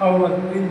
أول दिन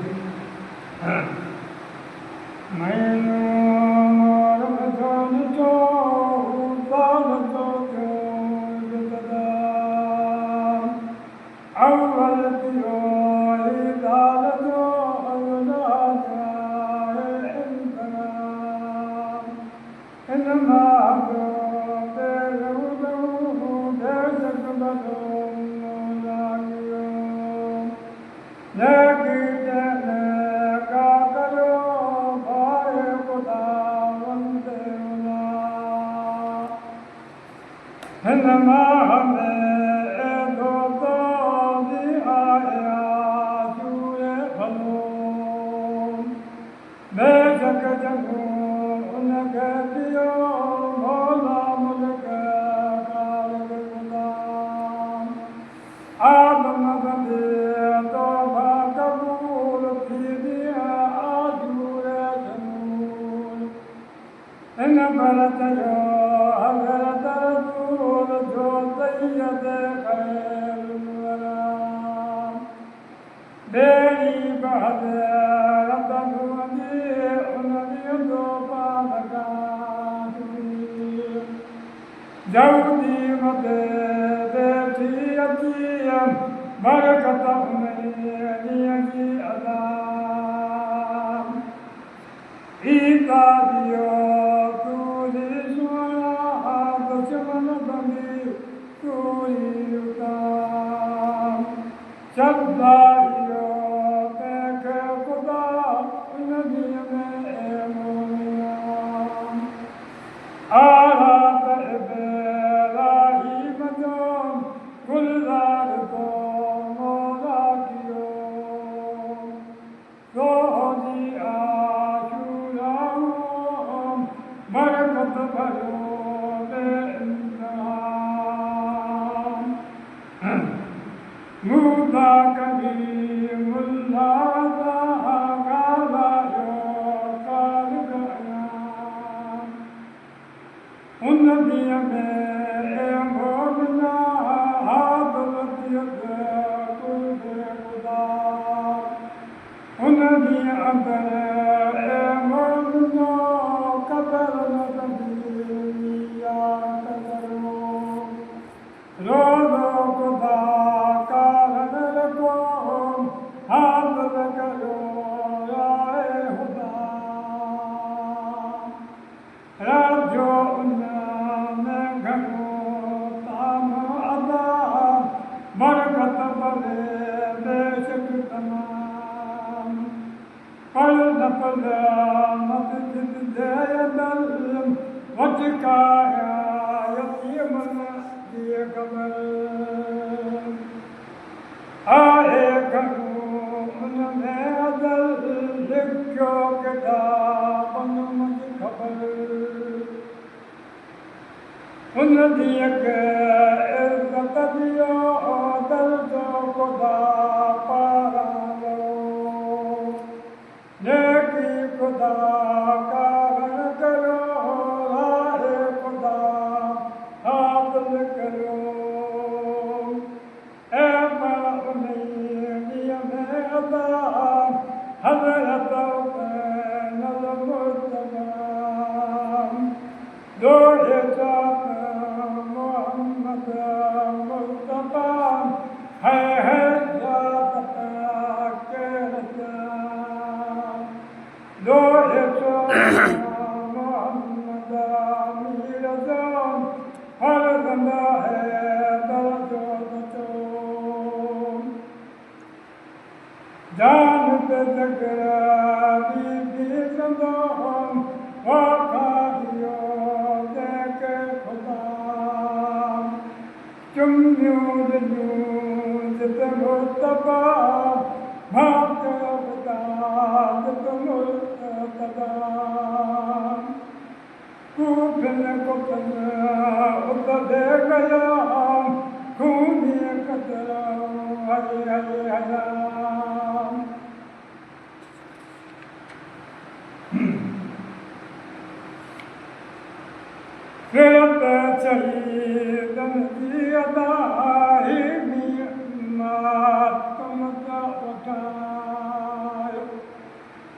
ठाहियो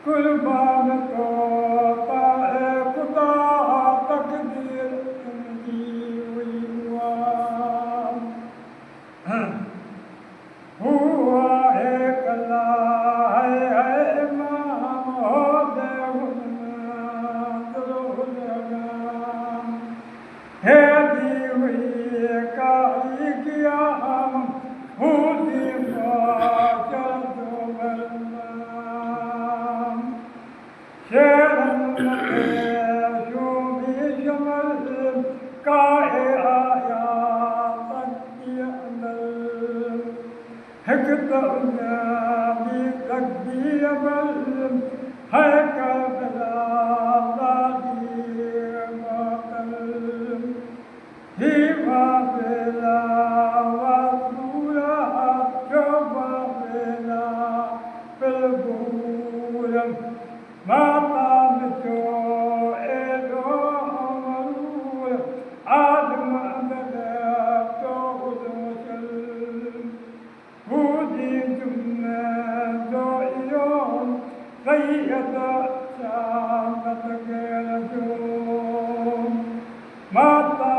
कुर्बान तो पाए खुदा तकदीर तुंहिंजी हुई हुआ है कला है इमाम हो दे है दी हुई काई किया हम हुदी शेरन शूबी शमल काहे आया तकी अंदर भी तकदी अमल है कबला ही वाबेला वासूरा जो वाबेला बिलबूरम माता मिचो एडो अमरूर आदम अदद तो उदोचल हूदी जुम्मे जो इयो सैयद शामत के जो माता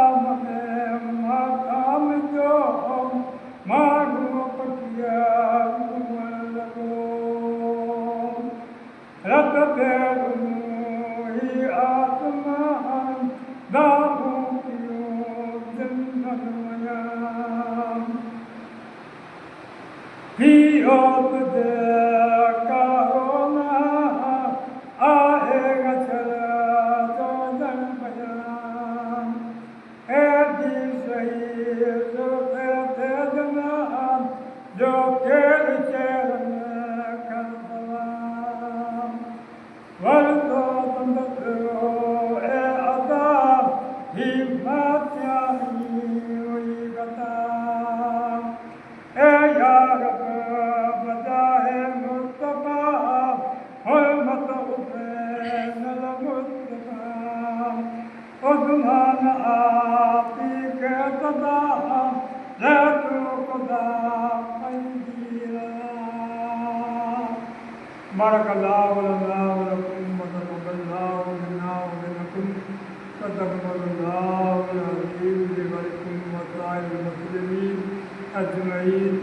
मिचो मारू पटिया रत ही आसमान दाहू पियो जन्नत मयाम पियो तुझे कारोना आएगा चला जो जन बयान ए दी सही जो ते जनान जो केल चरण वर्दो बंदो ए अदा ही मात्या हुई गता ए यार बजाए मुस्तफा हुर्मत हुसैन अल मुस्तफा उस्मान आपी के सदा रहतु खुदा पंजीरा बारकल्लाहु लना व लकुम व तक़ब्बलल्लाहु मिन्ना व मिनकुम तक़ब्बलल्लाहु अल-अज़ीम व अलैकुम व साइरिल मुस्लिमीन अजमईन।